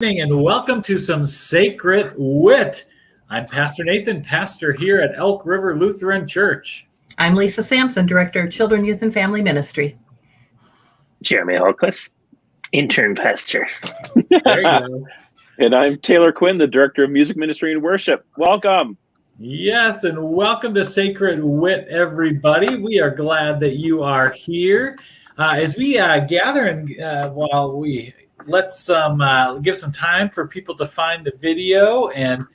Evening and welcome to some Sacred Wit. I'm Pastor Nathan, pastor here at Elk River Lutheran Church. I'm Lisa Sampson, Director of Children, Youth, and Family Ministry. Jeremy Holquist, intern pastor. There you go. And I'm Taylor Quinn, the Director of Music Ministry and Worship. Welcome. Yes, and welcome to Sacred Wit, everybody. We are glad that you are here. As we gather and let's give some time for people to find the video and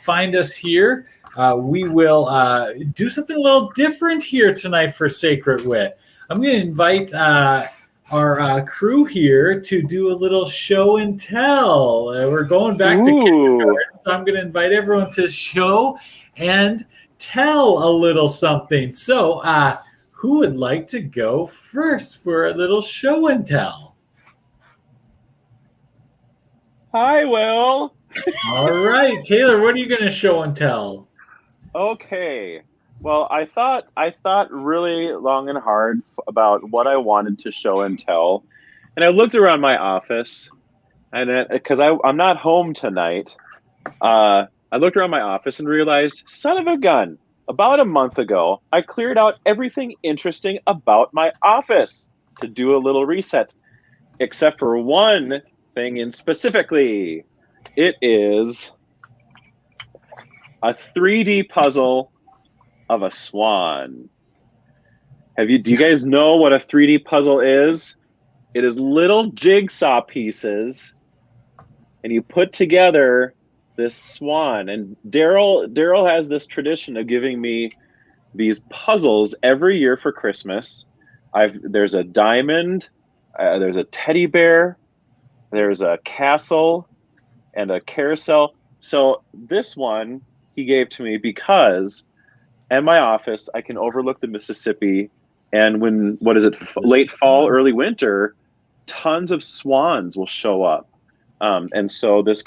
find us here. We will do something a little different here tonight for Sacred Wit. I'm going to invite our crew here to do a little show and tell. We're going back to kindergarten, so I'm going to invite everyone to show and tell a little something. So who would like to go first for a little show and tell? I will. All right, Taylor, what are you going to show and tell? Okay. Well, I thought really long and hard about what I wanted to show and tell. And I looked around my office, and because I'm not home tonight, I looked around my office and realized, son of a gun, about a month ago, I cleared out everything interesting about my office to do a little reset, except for one thing in specifically. It is a 3D puzzle of a swan. Do you guys know what a 3D puzzle is? It is little jigsaw pieces, and you put together this swan. And Daryl has this tradition of giving me these puzzles every year for Christmas. There's a diamond, there's a teddy bear, there's a castle, and a carousel. So this one he gave to me because at my office I can overlook the Mississippi, and when late fall, early winter, tons of swans will show up. And so this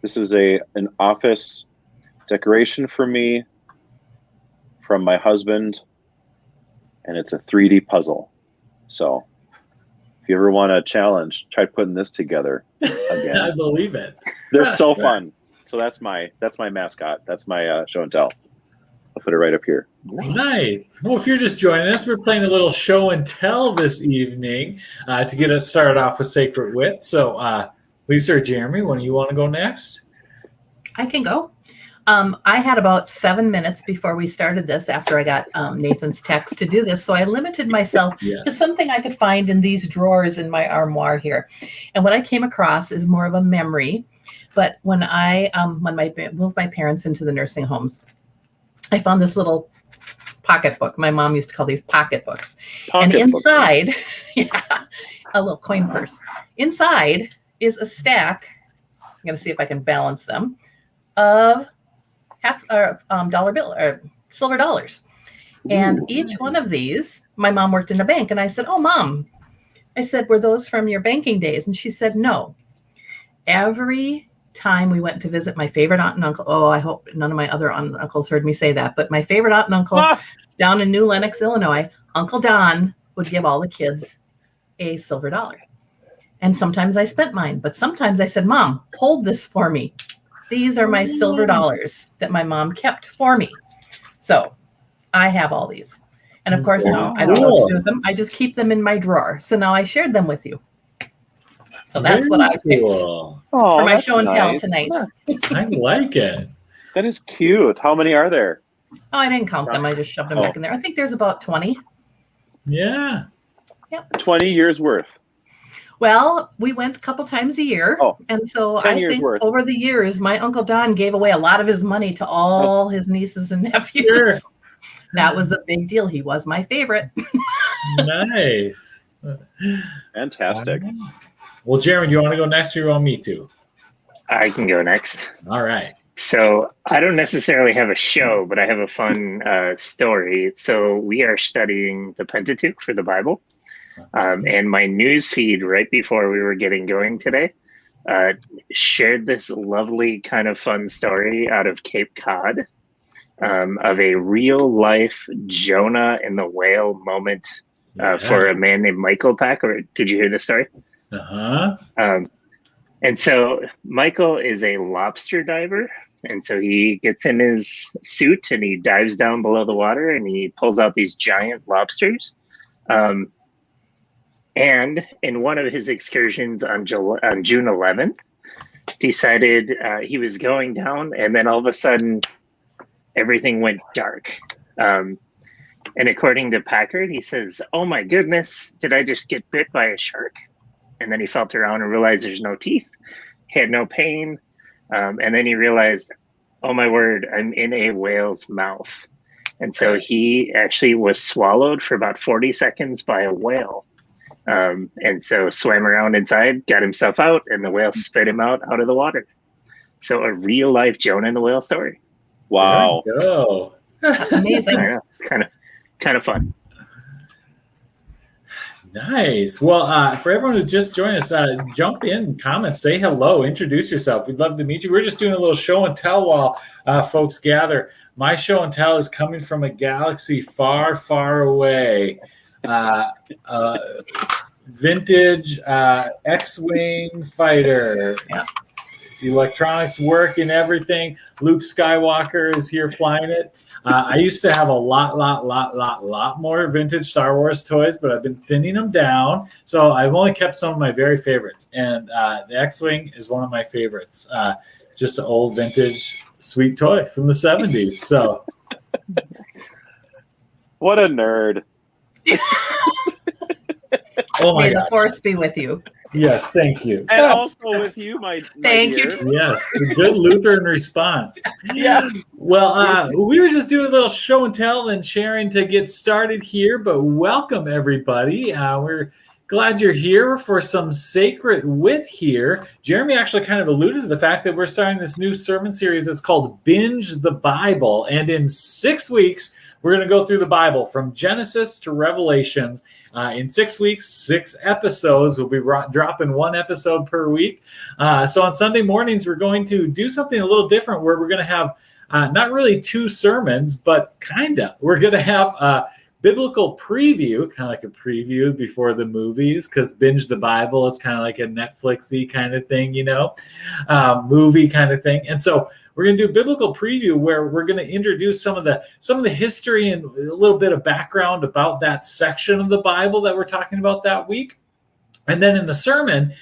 is an office decoration for me from my husband, and it's a 3D puzzle. So if you ever want a challenge, try putting this together again. I believe it. They're so fun. So that's my mascot. That's my show and tell. I'll put it right up here. Nice. Well, if you're just joining us, we're playing a little show and tell this evening to get us started off with Sacred Wit. So Lisa or Jeremy, when do you want to go next? I can go. I had about 7 minutes before we started this after I got Nathan's text to do this. So I limited myself to something I could find in these drawers in my armoire here. And what I came across is more of a memory. But when I moved my parents into the nursing homes, I found this little pocketbook. My mom used to call these pocketbooks. And inside, a little coin purse. Inside is a stack. I'm going to see if I can balance them of dollar bill or silver dollars. And each one of these, my mom worked in a bank. And I said, "Oh, Mom," I said, "were those from your banking days?" And she said, "No. Every time we went to visit my favorite aunt and uncle," I hope none of my other aunt and uncles heard me say that, but my favorite aunt and uncle down in New Lenox, Illinois, Uncle Don would give all the kids a silver dollar. And sometimes I spent mine, but sometimes I said, "Mom, hold this for me. These are my silver dollars that my mom kept for me." So I have all these. And of course, now I don't know what to do with them. I just keep them in my drawer. So now I shared them with you. So that's what I picked for my show and tell tonight. I like it. That is cute. How many are there? Oh, I didn't count them. I just shoved them back in there. I think there's about 20. Yeah. 20 years worth. Well, we went a couple times a year. And so I think over the years, my Uncle Don gave away a lot of his money to all his nieces and nephews. Sure. That was a big deal. He was my favorite. Nice. Fantastic. Well, Jeremy, do you want to go next or you want me to? I can go next. All right. So I don't necessarily have a show, but I have a fun story. So we are studying the Pentateuch for the Bible. And my news feed right before we were getting going today shared this lovely kind of fun story out of Cape Cod of a real life Jonah and the whale moment for a man named Michael Pack. Or did you hear this story? And so Michael is a lobster diver. And so he gets in his suit and he dives down below the water and he pulls out these giant lobsters. And in one of his excursions on June 11th, decided he was going down, and then all of a sudden, everything went dark. And according to Packard, he says, "Oh my goodness, did I just get bit by a shark?" And then he felt around and realized there's no teeth, he had no pain, and then he realized, "Oh my word, I'm in a whale's mouth." And so he actually was swallowed for about 40 seconds by a whale. And so swam around inside, got himself out, and the whale spit him out of the water. So a real life Jonah and the whale story. Wow. There we go. Amazing. I know, it's kind of fun. Nice. Well, for everyone who just joined us, jump in, comment, say hello, introduce yourself. We'd love to meet you. We're just doing a little show and tell while folks gather. My show and tell is coming from a galaxy far, far away. Vintage X-Wing fighter. Yeah. Electronics work and everything. Luke Skywalker is here flying it. I used to have a lot more vintage Star Wars toys, but I've been thinning them down. So I've only kept some of my very favorites. And the X-Wing is one of my favorites. Just an old vintage sweet toy from the 70s. So, What a nerd. oh my May the God. force be with you. Yes, thank you. And also with you, my Thank dear. you. Yes, a good Lutheran response. Yeah. Well, we were just doing a little show and tell and sharing to get started here, but welcome everybody. We're glad you're here for some Sacred Wit here. Jeremy actually kind of alluded to the fact that we're starting this new sermon series that's called Binge the Bible. And in 6 weeks, we're going to go through the Bible from Genesis to Revelation. In 6 weeks, 6 episodes. We'll be dropping 1 episode per week. So on Sunday mornings, we're going to do something a little different where we're going to have not really 2 sermons, but kind of. We're going to have a biblical preview, kind of like a preview before the movies, because Binge the Bible, it's kind of like a Netflix-y kind of thing, movie kind of thing. And so we're going to do a biblical preview where we're going to introduce some of the history and a little bit of background about that section of the Bible that we're talking about that week. And then in the sermon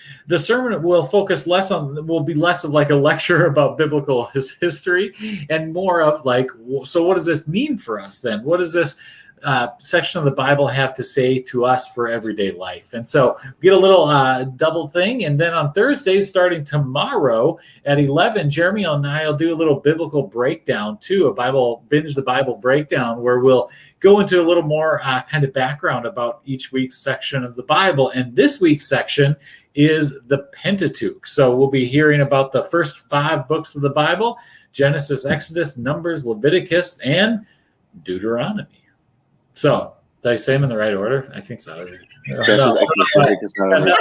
will will be less of like a lecture about biblical history and more of like, so what does this mean for us then? What does this section of the Bible have to say to us for everyday life? And so we get a little double thing. And then on Thursdays, starting tomorrow at 11, Jeremy and I will do a little biblical breakdown too, a Binge the Bible breakdown, where we'll go into a little more kind of background about each week's section of the Bible. And this week's section is the Pentateuch. So we'll be hearing about the first 5 books of the Bible: Genesis, Exodus, Numbers, Leviticus, and Deuteronomy. So, did I say them in the right order? I think so. Coming out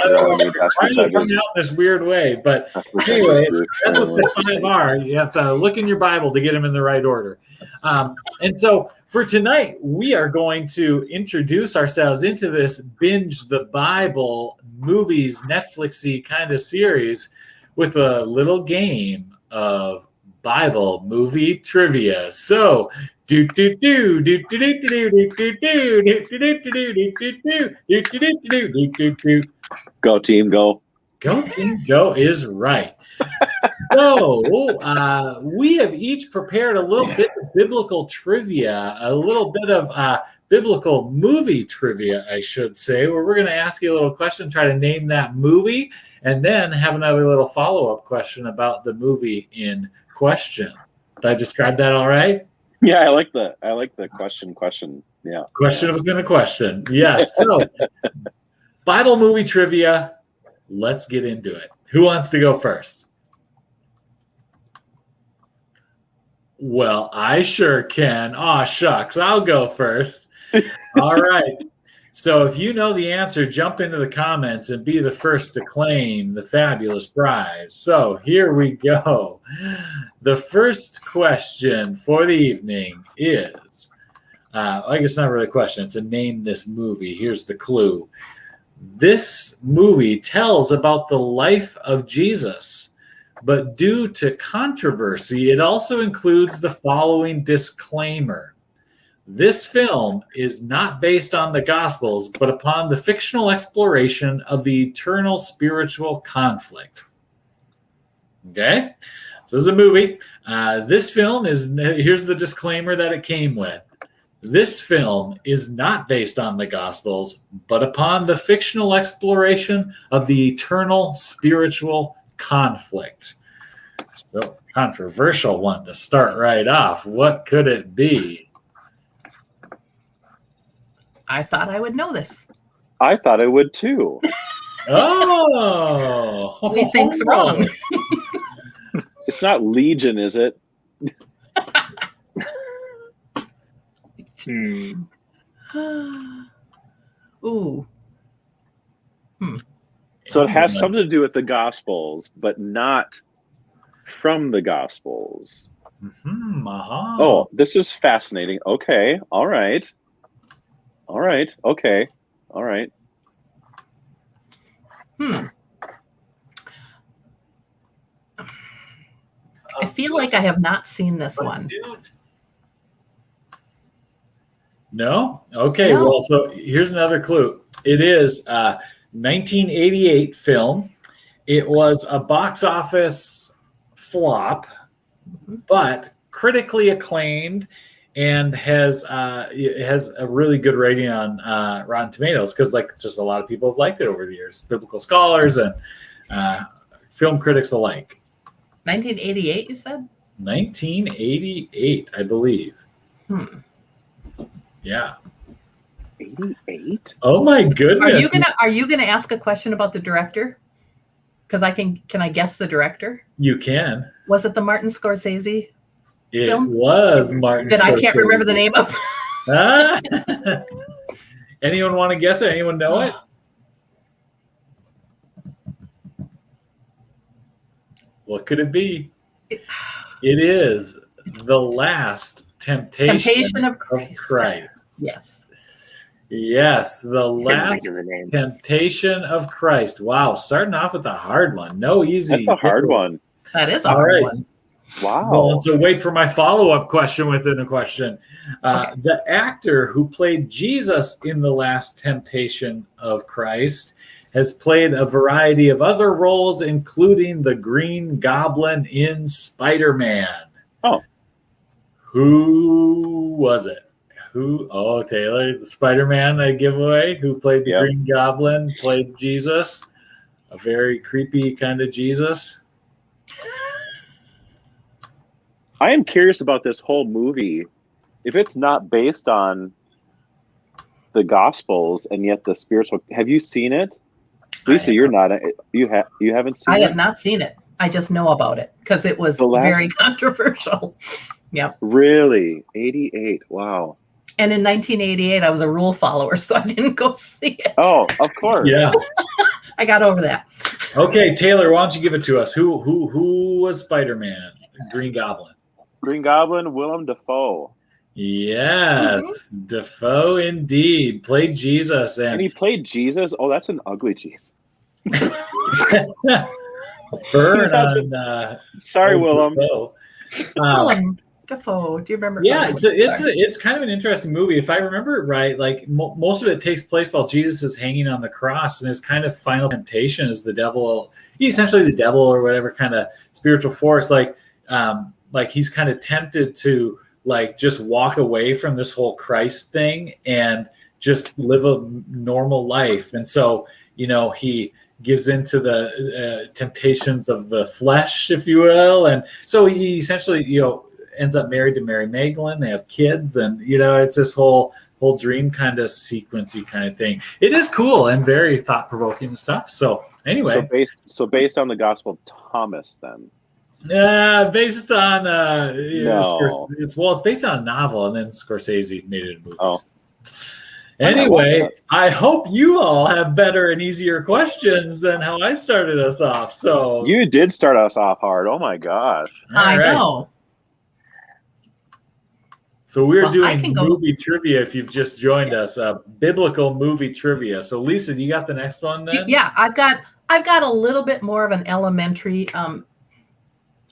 this weird way, but anyway, that's what the 5 are. You have to look in your Bible to get them in the right order. And so, for tonight, we are going to introduce ourselves into this Binge the Bible movies, Netflix-y kind of series with a little game of Bible movie trivia. So, Go team, go. Go team, go is right. So we have each prepared a little bit of biblical trivia, a little bit of biblical movie trivia, I should say, where we're going to ask you a little question, try to name that movie, and then have another little follow-up question about the movie in question. Did I describe that all right? Yeah, I like the question. Yeah. Question within a question. Yes. So Bible movie trivia. Let's get into it. Who wants to go first? Well, I sure can. Aw, shucks. I'll go first. All right. So if you know the answer, jump into the comments and be the first to claim the fabulous prize. So here we go. The first question for the evening is, I guess not really a question. It's a name this movie. Here's the clue. This movie tells about the life of Jesus, but due to controversy, it also includes the following disclaimer. This film is not based on the Gospels, but upon the fictional exploration of the eternal spiritual conflict. Okay? So this is a movie. This film is, here's the disclaimer that it came with. This film is not based on the Gospels, but upon the fictional exploration of the eternal spiritual conflict. So, controversial one to start right off. What could it be? I thought I would know this. I thought I would too. Oh! He thinks wrong. It's not Legion, is it? Ooh. So it has something to do with the Gospels, but not from the Gospels. Mm-hmm. Uh-huh. Oh, this is fascinating. Okay. All right. All right. Okay. All right. I feel like I have not seen this one. No? Okay, No. well, so here's another clue. It is a 1988 film. It was a box office flop, but critically acclaimed and it has a really good rating on Rotten Tomatoes because just a lot of people have liked it over the years, biblical scholars and film critics alike. 1988, you said? 1988, I believe. Yeah. 88? Oh my goodness. Are you gonna ask a question about the director? Because can I guess the director? You can. Was it the Martin Scorsese? It film? was Martin That Scorsese. I can't remember the name of. Anyone want to guess it? Anyone know it? What could it be? It is The Last Temptation of Christ. Yes. Yes, The Last Think of the name. Temptation of Christ. Wow, starting off with a hard one. No easy. That's a hard one. That is a hard one. Wow. Well, so wait for my follow-up question within a question. Okay. The actor who played Jesus in The Last Temptation of Christ has played a variety of other roles, including the Green Goblin in Spider-Man. Oh. Who was it? Oh, Taylor, the Spider-Man giveaway, who played the Green Goblin, played Jesus, a very creepy kind of Jesus. I am curious about this whole movie. If it's not based on the Gospels and yet the spiritual, have you seen it? Lisa, you haven't seen it? I have not seen it. I just know about it because it was very controversial. Yep. Really? 88. Wow. And in 1988, I was a rule follower, so I didn't go see it. Oh, of course. Yeah. I got over that. Okay, Taylor, why don't you give it to us? Who was Spider-Man? Green Goblin. Green Goblin, Willem Dafoe. Yes, Dafoe indeed. Played Jesus. And he played Jesus? Oh, that's an ugly Jesus. Burn on sorry, Willem. Dafoe. Willem Dafoe. Do you remember? Yeah, it's kind of an interesting movie. If I remember it right, most of it takes place while Jesus is hanging on the cross, and his kind of final temptation is the devil. He's essentially the devil or whatever kind of spiritual force. He's kind of tempted to just walk away from this whole Christ thing and just live a normal life. And so, he gives into the temptations of the flesh, if you will. And so he essentially, ends up married to Mary Magdalene. They have kids, and it's this whole dream kind of sequencey kind of thing. It is cool and very thought-provoking stuff. So anyway, based on the Gospel of Thomas, then. Based on no. it's based on a novel, and then Scorsese made it into movies. Oh. Anyway, I hope you all have better and easier questions than how I started us off. So you did start us off hard. Oh my gosh! I know. So we're Well, I doing can go- movie trivia if you've just joined us, biblical movie trivia. So Lisa, do you got the next one then? Yeah, I've got a little bit more of an elementary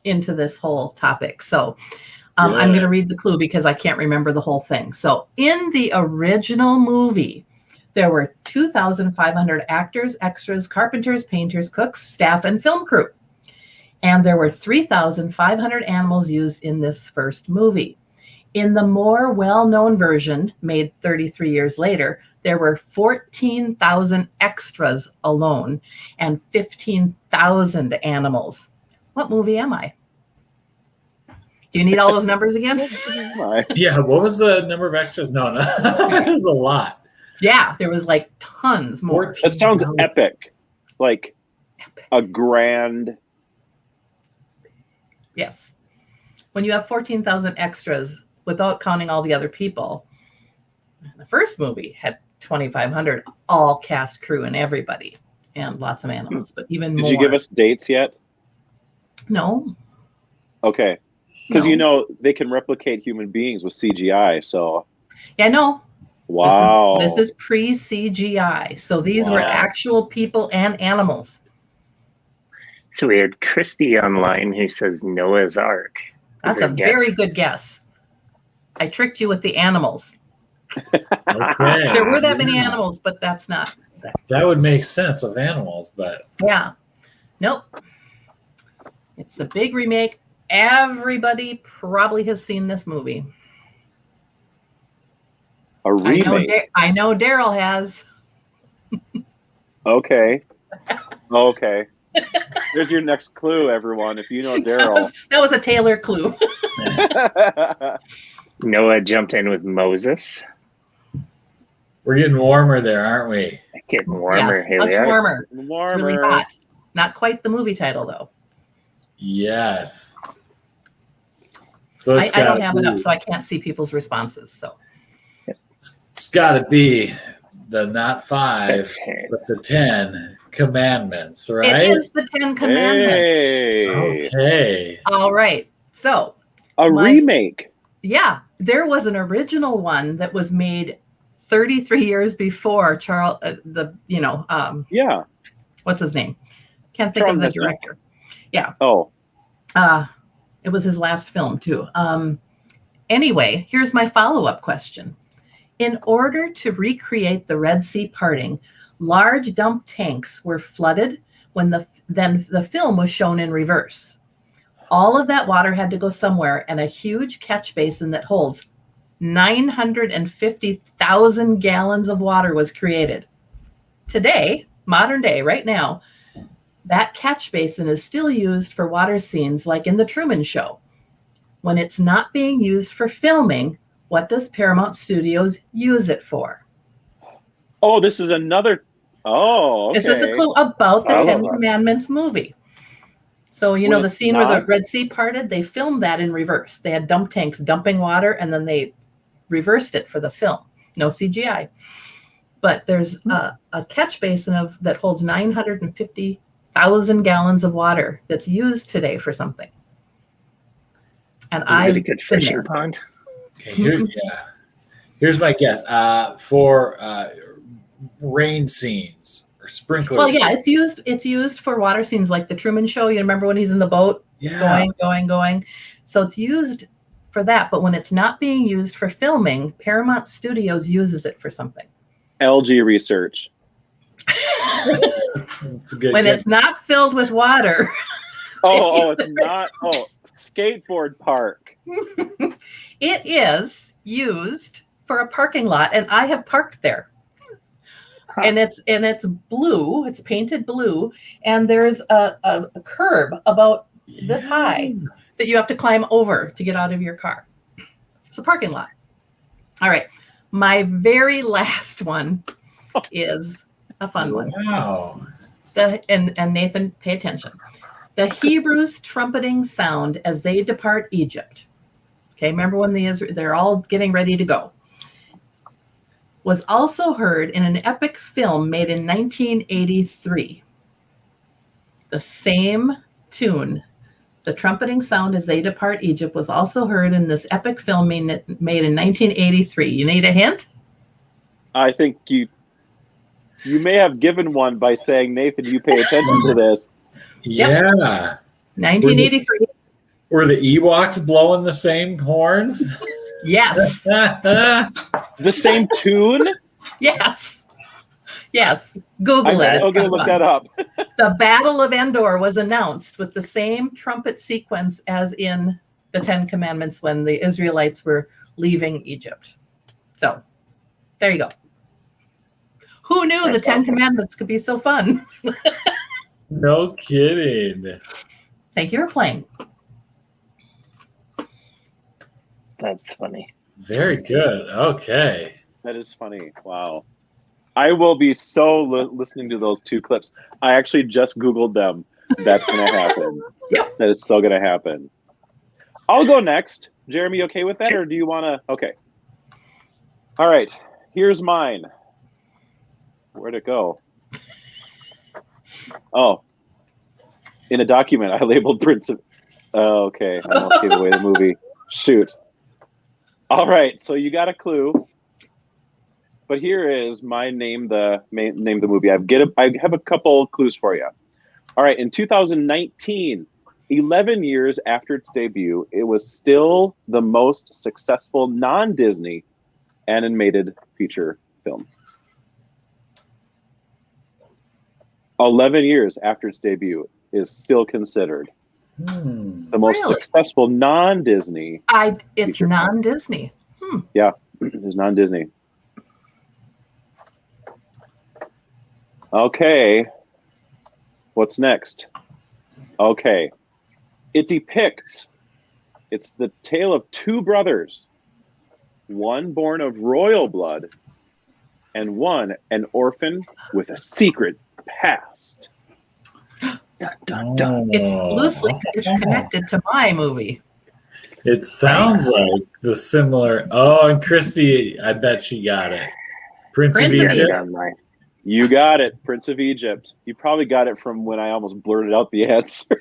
into this whole topic. So I'm going to read the clue because I can't remember the whole thing. So in the original movie, there were 2,500 actors, extras, carpenters, painters, cooks, staff, and film crew. And there were 3,500 animals used in this first movie. In the more well-known version, made 33 years later, there were 14,000 extras alone and 15,000 animals. What movie am I? Do you need all those numbers again? Yeah, what was the number of extras? No, it was a lot. Yeah, there was like tons more. That sounds epic. Like a grand. Yes. When you have 14,000 extras without counting all the other people, the first movie had 2,500, all cast, crew, and everybody, and lots of animals, but even more. Did you give us dates yet? No. Okay. Because No. they can replicate human beings with CGI, so. Yeah, no. Wow. This is pre-CGI. So these were actual people and animals. So we had Christy online who says Noah's Ark. That's a very good guess. I tricked you with the animals. Okay. There were that many animals, but that's not. That would make sense of animals, but. Yeah. Nope. It's the big remake. Everybody probably has seen this movie. A remake. I know Daryl has. Okay. Okay. There's your next clue, everyone. If you know Daryl. That was a Taylor clue. Noah jumped in with Moses. We're getting warmer there, aren't we? Getting warmer. Yes, Here much we are. warmer. Warmer. It's really hot. Not quite the movie title, though. Yes. So I don't have it up, so I can't see people's responses. So it's got to be the not 5, but the 10 commandments, right? it is the 10 Commandments. Hey. Okay. All right. So Remake. yeah, there was an original one that was made 33 years before Charles. Yeah. What's his name? Can't think of the director. Yeah. Oh. It was his last film too. Anyway, here's my follow-up question. In order to recreate the Red Sea parting, large dump tanks were flooded when the film was shown in reverse. All of that water had to go somewhere, and a huge catch basin that holds 950,000 gallons of water was created. Today, modern day, right now, that catch basin is still used for water scenes like in The Truman Show. When it's not being used for filming, what does Paramount Studios use it for? Oh, this is another. Oh, okay. This is a clue about the Ten Commandments movie. So, the scene where the Red Sea parted, they filmed that in reverse. They had dump tanks dumping water, and then they reversed it for the film. No CGI. But there's a catch basin that holds 950,000 gallons of water that's used today for something. And Is it a good fishing pond? Okay, here's my guess. For rain scenes or sprinklers. Well, yeah, it's used for water scenes like the Truman Show. You remember when he's in the boat going. So it's used for that. But when it's not being used for filming, Paramount Studios uses it for something. LG research. It's not filled with water. It's not. Oh, skateboard park. It is used for a parking lot, and I have parked there. And it's blue. It's painted blue, and there's a curb about this high that you have to climb over to get out of your car. It's a parking lot. All right, my very last one is a fun one. Wow. And Nathan, pay attention. The Hebrews' trumpeting sound as they depart Egypt. Okay, remember when they're all getting ready to go. Was also heard in an epic film made in 1983. The same tune The trumpeting sound as they depart Egypt was also heard in this epic film made in 1983. You need a hint? I think you may have given one by saying, Nathan, you pay attention to this. Yeah. 1983. Were the Ewoks blowing the same horns? Yes. The same tune? Yes. Yes. Google it. I'm going to look that up. The Battle of Endor was announced with the same trumpet sequence as in the Ten Commandments when the Israelites were leaving Egypt. So there you go. Who knew the Ten Commandments could be so fun? No kidding. Thank you for playing. That's funny. Very good. Okay. That is funny. Wow. I will be so listening to those two clips. I actually just Googled them. That's going to happen. Yep. That is so going to happen. I'll go next. Jeremy, okay with that? Or do you want to? Okay. All right. Here's mine. Where'd it go? Oh. In a document, I labeled Prince of... Oh, okay. I almost gave away the movie. Shoot. All right. So you got a clue. But here is my name the movie. I have a couple clues for you. All right, in 2019, 11 years after its debut, it was still the most successful non-Disney animated feature film. 11 years after its debut is still considered the most successful non-Disney. It's non-Disney. Yeah, it's non-Disney. Okay, what's next? Okay, it's the tale of two brothers, one born of royal blood and one an orphan with a secret past. Dun, dun, dun. It's loosely connected to my movie. It sounds like the similar. Oh, and Christy, I bet she got it. Prince of Egypt. You got it, Prince of Egypt. You probably got it from when I almost blurted out the answer.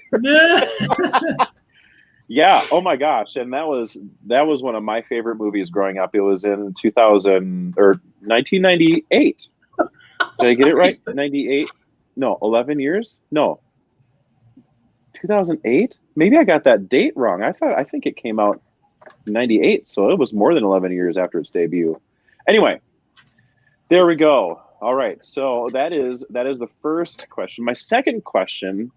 Yeah. Oh my gosh. And that was one of my favorite movies growing up. It was in 1998. Did I get it right? 98? No, 11 years? No. 2008? Maybe I got that date wrong. I think it came out in 98, so it was more than 11 years after its debut. Anyway, there we go. All right, so that is the first question. My second question,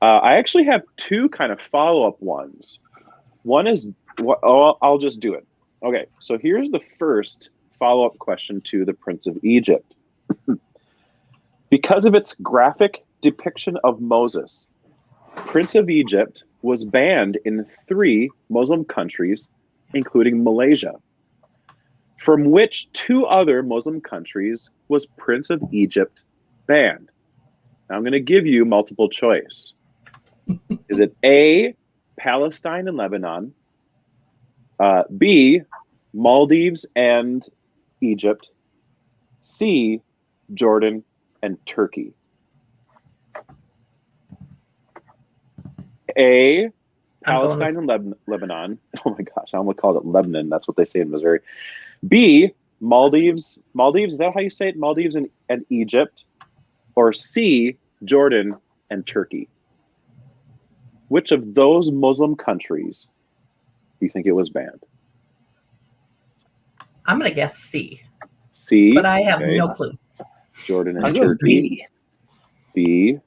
I actually have two kind of follow-up ones. One is, I'll just do it. Okay, so here's the first follow-up question to the Prince of Egypt. Because of its graphic depiction of Moses, Prince of Egypt was banned in 3 Muslim countries, including Malaysia. From which 2 other Muslim countries was Prince of Egypt banned? Now I'm going to give you multiple choice. Is it A, Palestine and Lebanon, B, Maldives and Egypt, C, Jordan and Turkey? A, Palestine and Lebanon. Oh my gosh, I almost called it Lebanon. That's what they say in Missouri. B, Maldives. Maldives, is that how you say it? Maldives and Egypt. Or C, Jordan and Turkey. Which of those Muslim countries do you think it was banned? I'm going to guess C. C. But I have no clue. Jordan and Turkey. B,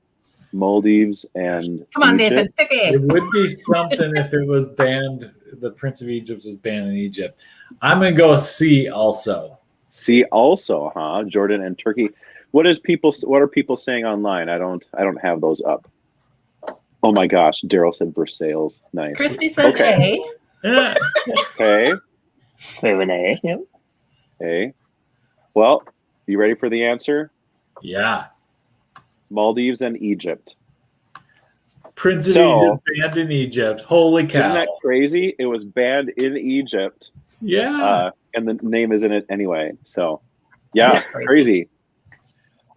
Maldives and Come on, Egypt. Nathan, pick A. It would be something if it was banned. The Prince of Egypt was banned in Egypt. I'm going to go with C also. C also, huh? Jordan and Turkey. What are people saying online? I don't have those up. Oh my gosh, Daryl said Versailles. Nice. Christy says okay. A. Okay. We have an A. Yep. A. Well, you ready for the answer? Yeah. Maldives and Egypt. Prince of Egypt banned in Egypt. Holy cow. Isn't that crazy? It was banned in Egypt. Yeah. And the name is in it anyway. So, yeah, crazy.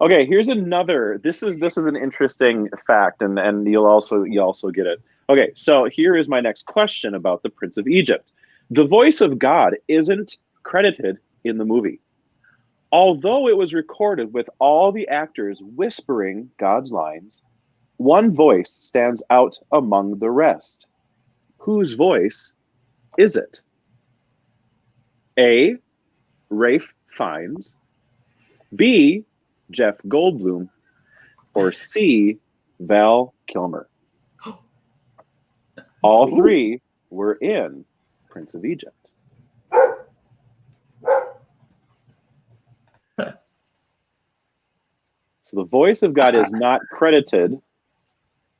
Okay, here's another. This is an interesting fact, and you'll also get it. Okay, so here is my next question about the Prince of Egypt. The voice of God isn't credited in the movie. Although it was recorded with all the actors whispering God's lines, one voice stands out among the rest. Whose voice is it? A, Rafe Fiennes, B, Jeff Goldblum, or C, Val Kilmer? All three were in Prince of Egypt. So the voice of God is not credited.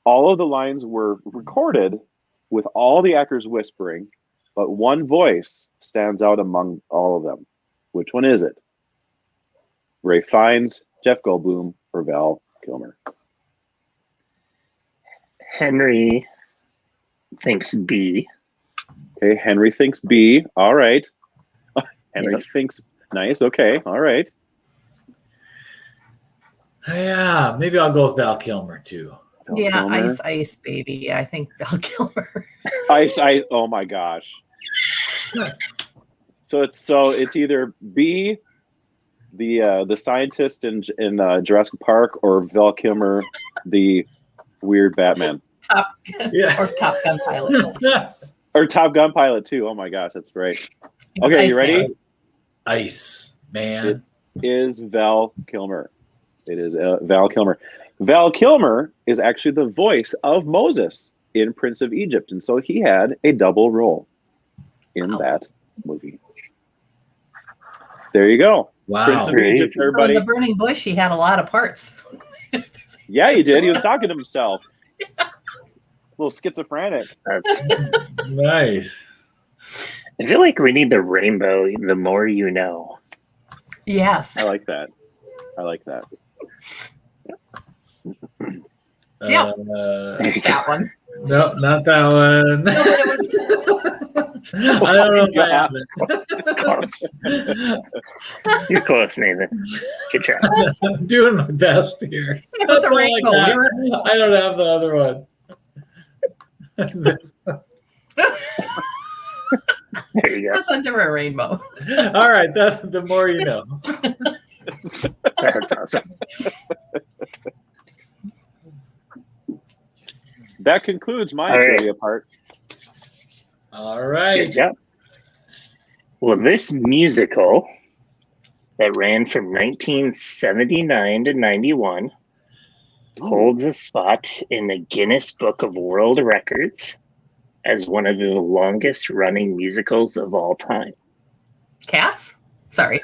All of the lines were recorded with all the actors whispering, but one voice stands out among all of them. Which one is it? Ray Fiennes, Jeff Goldblum, or Val Kilmer? Henry thinks B. Okay, Henry thinks B. All right. Henry Yep. thinks nice. Okay, all right. Yeah, maybe I'll go with Val Kilmer too. Val Yeah, Kilmer. ice, baby. I think Val Kilmer. Ice. Oh my gosh. So it's either B, the scientist in Jurassic Park, or Val Kilmer, the weird Batman, Yeah. Or Top Gun pilot. or Top Gun pilot too. Oh my gosh, that's great. Okay, you ready? Ice, man. It is Val Kilmer. It is Val Kilmer. Val Kilmer is actually the voice of Moses in Prince of Egypt, and so he had a double role in that movie. There you go. Wow. Prince of Egypt, So in everybody. the burning bush, he had a lot of parts. Yeah, he did. He was talking to himself. A little schizophrenic. That's, Nice. I feel like we need the rainbow, the more you know. Yes. I like that. I like that. Yeah. That one. No, not that one. No, but it was I don't know if I God. have it. Close. You're close, Nathan. Good job. I'm doing my best here. It was a That's all I rainbow. got. We were- I don't have the other one. There you go. That's under a rainbow. All right, that's the more you know. That's awesome. That concludes my All right. trivia part. All right. Good job. Well, this musical that ran from 1979 to 91 holds a spot in the Guinness Book of World Records as one of the longest running musicals of all time. Cats? Sorry.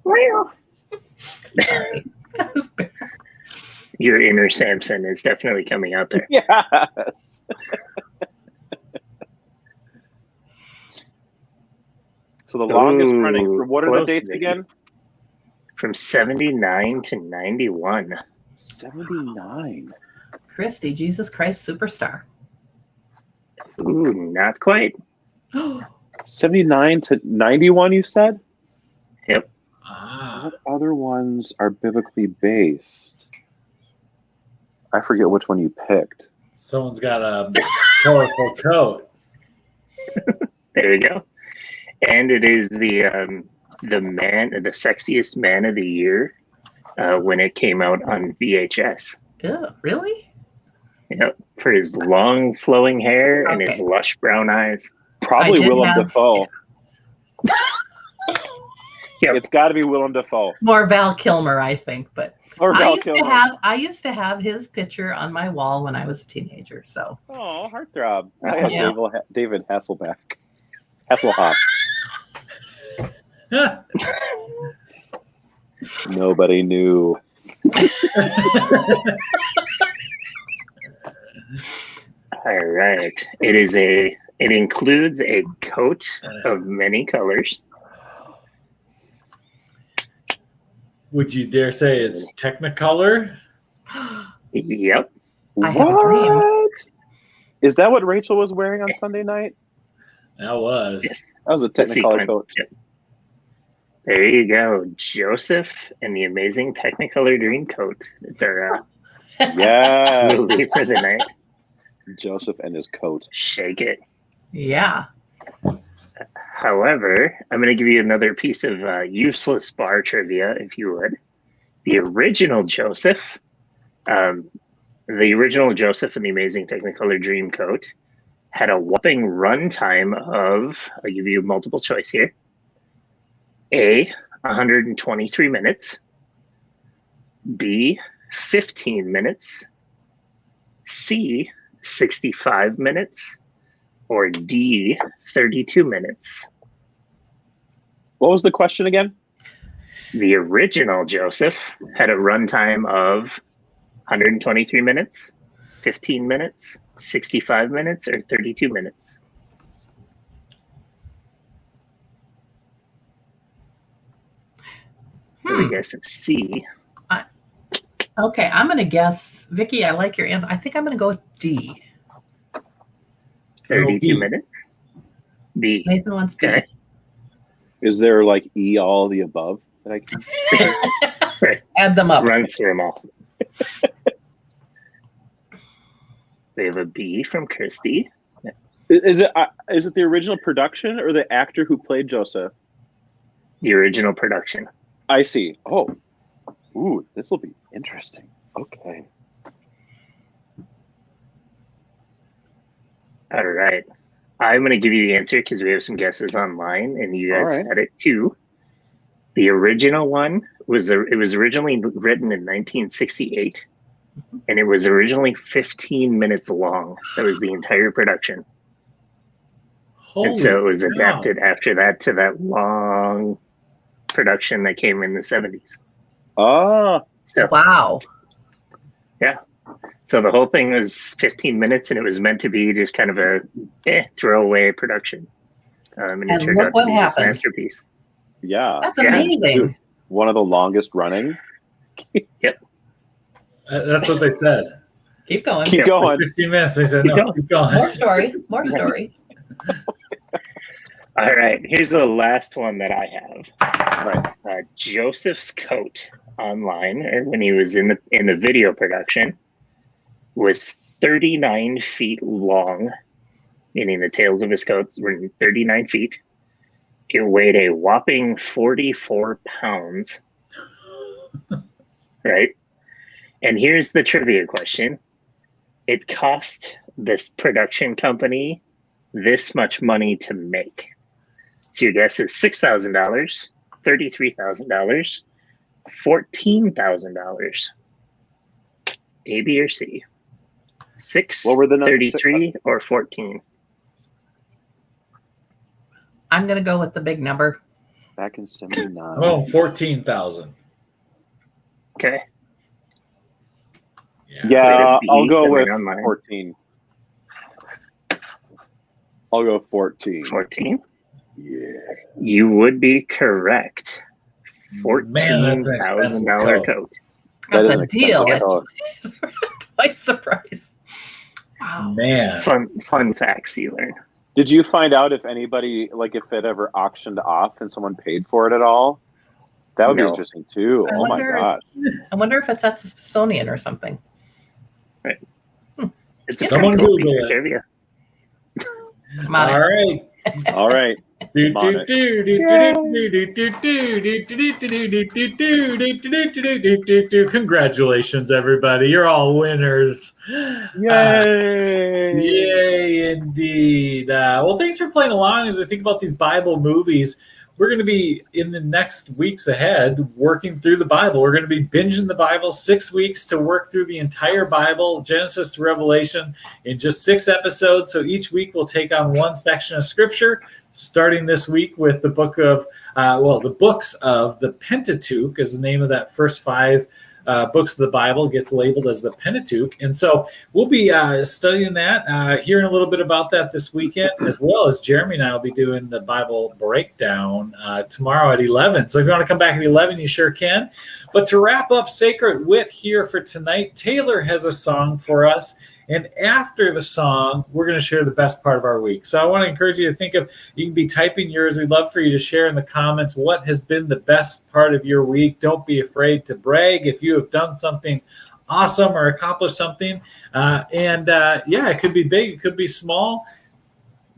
Sorry. That was bad. Your inner Samson is definitely coming out there. Yes. So the longest running. What are the close, dates Vicky. again? From 79 to 91. 79. Christy, Jesus Christ Superstar. Ooh, not quite. 79 to 91, you said? Yep. Ah, What other ones are biblically based? I forget which one you picked. someone's got a colorful coat. There you go. And it is the sexiest man of the year when it came out on VHS. Ew, really? Yep. For his long flowing hair and his Okay. lush brown eyes. Probably did Willem have- Dafoe. Yep. It's got to be Willem Dafoe. More Val Kilmer, I think, but Or I Val used Kilmer. to have his picture on my wall when I was a teenager. So Oh, heartthrob. I had Yeah. David Hasselhoff. Nobody knew. All right. It includes a coat of many colors. Would you dare say it's Technicolor? Yep. I have a dream. What? Is that what Rachel was wearing on Sunday night? That was. Yes. That was a The Technicolor sequin. coat. Yep. There you go. Joseph and the amazing Technicolor dream coat. It's our Yeah. movie for the night. Joseph and his coat. Shake it. Yeah. However, I'm going to give you another piece of useless bar trivia, if you would. The original Joseph and the Amazing Technicolor Dreamcoat had a whopping runtime of, I'll give you multiple choice here. A, 123 minutes. B, 15 minutes. C, 65 minutes. Or D, 32 minutes. What was the question again? The original Joseph had a runtime of 123 minutes, 15 minutes, 65 minutes, or 32 minutes. I guess of C. Okay, I'm going to guess. Vicki, I like your answer. I think I'm going to go with D. 32 minutes. B. Nathan wants B. Okay. Is there like E all the above that I can Add them up. Runs through them all. We have a B from Kirsty. Is it the original production or the actor who played Joseph? The original production. I see. Oh. Ooh, this will be interesting. Okay. All right. I'm going to give you the answer because we have some guesses online, and you guys had it too. The original one was originally written in 1968, and it was originally 15 minutes long. That was the entire production. And so it was adapted after that to that long production that came in the 70s. Oh. So, wow. Yeah. So the whole thing was 15 minutes, and it was meant to be just kind of a throwaway production. And it turned out to be this masterpiece. Yeah. That's amazing. Dude, one of the longest running. Yep. That's what they said. Keep going. Keep going. 15 minutes. They said, no, keep going. More story. More story. All right. Here's the last one that I have. Right. Joseph's coat online, or when he was in the video production, was 39 feet long, meaning the tails of his coats were 39 feet. It weighed a whopping 44 pounds. Right? And here's the trivia question. It cost this production company this much money to make. So your guess is $6,000, $33,000, $14,000. A, B, or C? 6, what were the numbers? 33, or 14? I'm going to go with the big number. Back in 79. Oh, 14,000. Okay. Yeah, I'll go with 14. I'll go 14. 14? Yeah. You would be correct. $14,000 coat. That's a deal. Coat. Twice the price. Wow. Man. Fun facts you learn. Did you find out if anybody, like if it ever auctioned off and someone paid for it at all? That would be interesting too. Oh my gosh. I wonder if it's at the Smithsonian or something. Right. It's a Someone cool Google piece it. of trivia. Come on. All right. All right. Congratulations, everybody. You're all winners. Yay! Yay, indeed. Well, thanks for playing along as I think about these Bible movies. We're going to be, in the next weeks ahead, working through the Bible. We're going to be binging the Bible 6 weeks to work through the entire Bible, Genesis to Revelation, in just 6 episodes. So each week we'll take on one section of Scripture, starting this week with the book of, the books of the Pentateuch is the name of that first 5 books of the Bible, gets labeled as the Pentateuch. And so we'll be studying that, hearing a little bit about that this weekend, as well as Jeremy and I will be doing the Bible breakdown tomorrow at 11. So if you want to come back at 11, you sure can. But to wrap up Sacred Wit here for tonight, Taylor has a song for us. And after the song, we're going to share the best part of our week. So I want to encourage you to think of, you can be typing yours. We'd love for you to share in the comments what has been the best part of your week. Don't be afraid to brag. If you have done something awesome or accomplished something. It could be big, it could be small.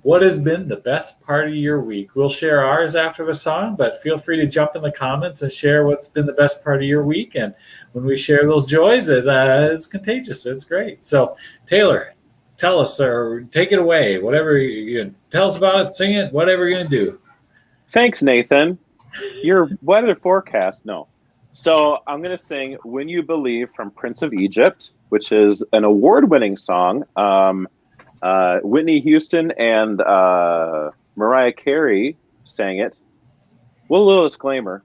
What has been the best part of your week? We'll share ours after the song, but feel free to jump in the comments and share what's been the best part of your week. And when we share those joys, it's contagious. It's great. So, Taylor, tell us or take it away. Whatever you tell us about it, sing it, whatever you're going to do. Thanks, Nathan. Your weather forecast, no. So I'm going to sing When You Believe from Prince of Egypt, which is an award-winning song. Whitney Houston and Mariah Carey sang it. Well, a little disclaimer.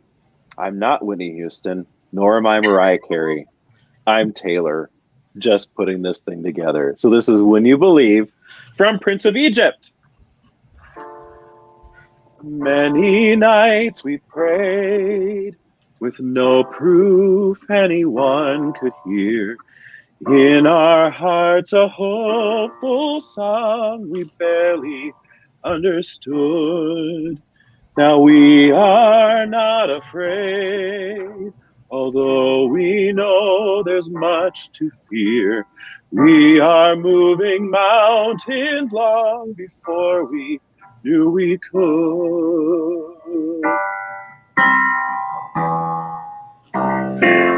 I'm not Whitney Houston, nor am I Mariah Carey. I'm Taylor, just putting this thing together. So this is When You Believe from Prince of Egypt. Many nights we prayed with no proof anyone could hear. In our hearts a hopeful song we barely understood. Now we are not afraid, although we know there's much to fear. We are moving mountains long before we knew we could.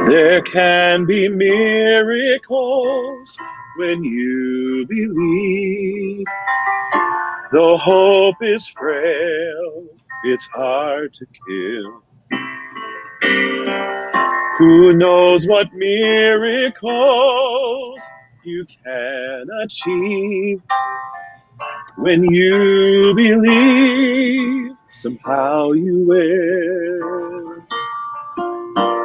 There can be miracles when you believe. Though hope is frail, it's hard to kill. Who knows what miracles you can achieve? When you believe, somehow you will.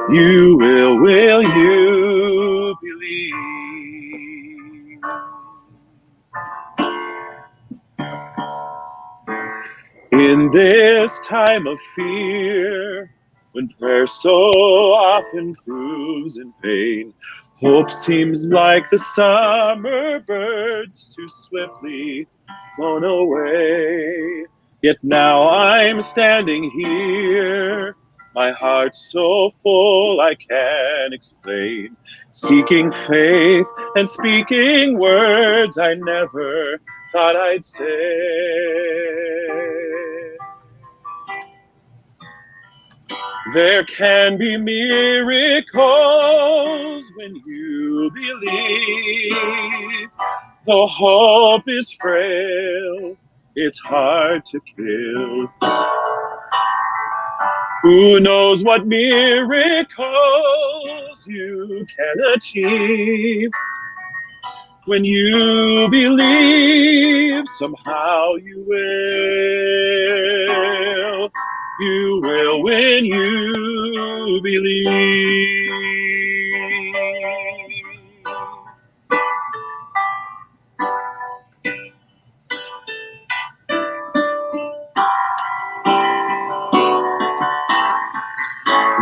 You will you believe? In this time of fear, when prayer so often proves in vain, hope seems like the summer birds too swiftly flown away. Yet now I'm standing here, my heart so full I can't explain, seeking faith and speaking words I never thought I'd say. There can be miracles when you believe. Though hope is frail, it's hard to kill. Who knows what miracles you can achieve? When you believe, somehow you will. You will when you believe.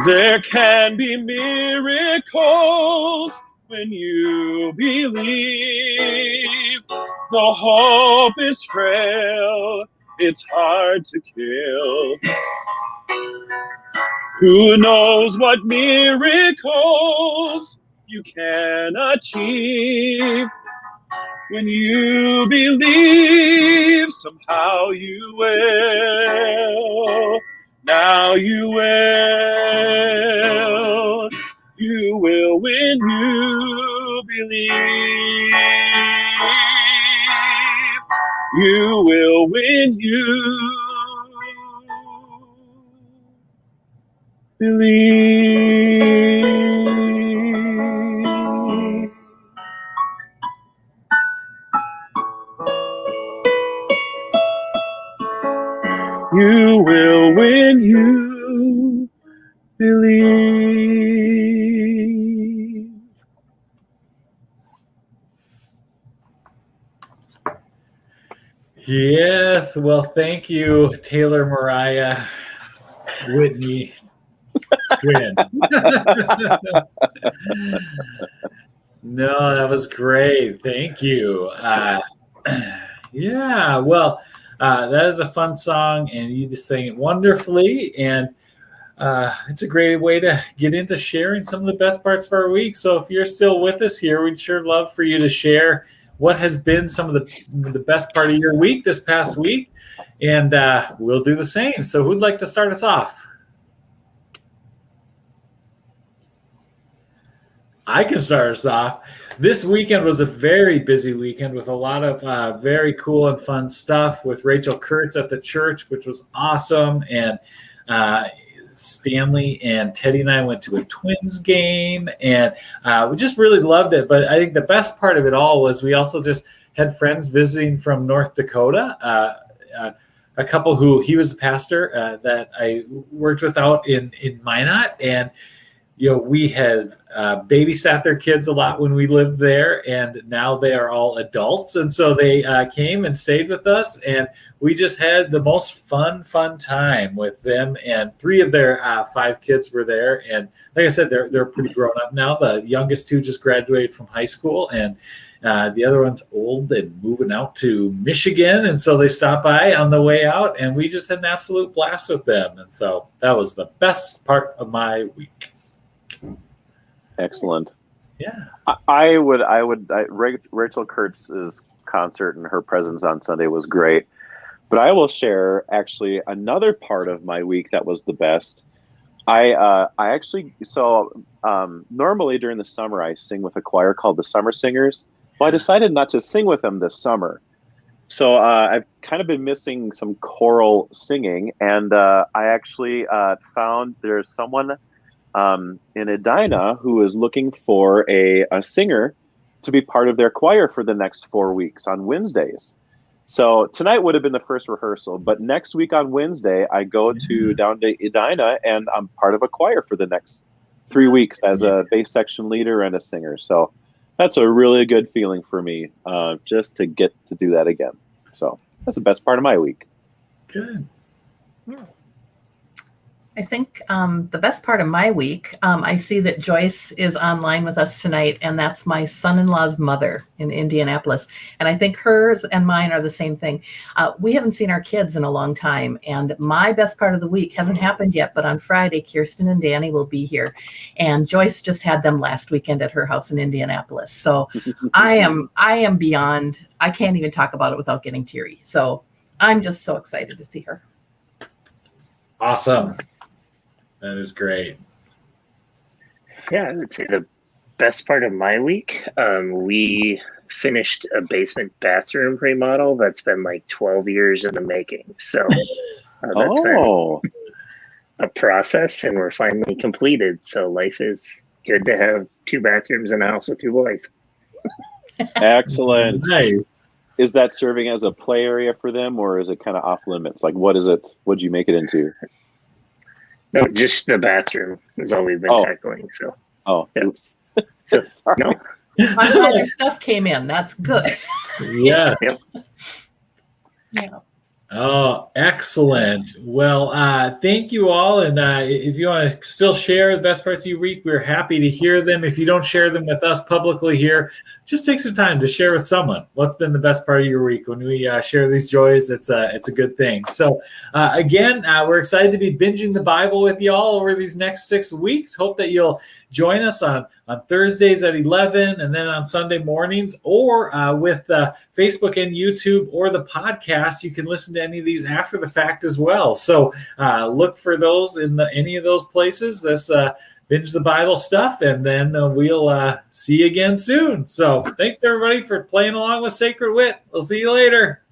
There can be miracles when you believe. Though hope is frail, it's hard to kill. Who knows what miracles you can achieve? When you believe, somehow you will. Now you will. You will when you believe. You will when you believe. You will when you believe. Yes, well, thank you, Taylor, Mariah, Whitney, twin. No, that was great. Thank you. That is a fun song, and you just sang it wonderfully. And it's a great way to get into sharing some of the best parts of our week. So if you're still with us here, we'd sure love for you to share what has been some of the best part of your week this past week, and we'll do the same. So who'd like to start us off? I can start us off. This weekend was a very busy weekend with a lot of very cool and fun stuff with Rachel Kurtz at the church, which was awesome. And Stanley and Teddy and I went to a Twins game, and we just really loved it. But I think the best part of it all was we also just had friends visiting from North Dakota, a couple who he was the pastor that I worked with out in Minot, and we had babysat their kids a lot when we lived there, and now they are all adults. And so they came and stayed with us, and we just had the most fun time with them. And 3 of their 5 kids were there. And like I said, they're pretty grown up now. The youngest 2 just graduated from high school, and the other one's old and moving out to Michigan. And so they stopped by on the way out, and we just had an absolute blast with them. And so that was the best part of my week. Excellent. Yeah. Rachel Kurtz's concert and her presence on Sunday was great. But I will share actually another part of my week that was the best. Normally during the summer I sing with a choir called the Summer Singers. Well, I decided not to sing with them this summer. So I've kind of been missing some choral singing, and I actually found there's someone in Edina who is looking for a singer to be part of their choir for the next 4 weeks on Wednesdays. So tonight would have been the first rehearsal, but next week on Wednesday, I go down to Edina, and I'm part of a choir for the next 3 weeks as a bass section leader and a singer. So that's a really good feeling for me, just to get to do that again. So that's the best part of my week. Good. I think the best part of my week, I see that Joyce is online with us tonight, and that's my son-in-law's mother in Indianapolis. And I think hers and mine are the same thing. We haven't seen our kids in a long time, and my best part of the week hasn't happened yet, but on Friday, Kirsten and Danny will be here. And Joyce just had them last weekend at her house in Indianapolis. So I am beyond, I can't even talk about it without getting teary. So I'm just so excited to see her. Awesome. That is great. Yeah, I would say the best part of my week, we finished a basement bathroom remodel that's been like 12 years in the making. So that's been a process, and we're finally completed. So life is good to have 2 bathrooms in a house with 2 boys. Excellent. Nice. Is that serving as a play area for them, or is it kind of off limits? Like, what is it? What'd you make it into? No, just the bathroom is all we've been tackling. So. Oops. So, no. I'm glad your stuff came in. That's good. Yeah. Yep. Yeah. Oh, excellent. Well, thank you all. And if you want to still share the best parts of your week, we're happy to hear them. If you don't share them with us publicly here, just take some time to share with someone what's been the best part of your week. When we share these joys, it's a good thing. So again, we're excited to be binging the Bible with you all over these next 6 weeks. Hope that you'll join us on Thursdays at 11, and then on Sunday mornings, or with Facebook and YouTube or the podcast. You can listen to any of these after the fact as well. So look for those in any of those places. This Binge the Bible stuff, and then we'll see you again soon. So thanks everybody for playing along with Sacred Wit. We'll see you later.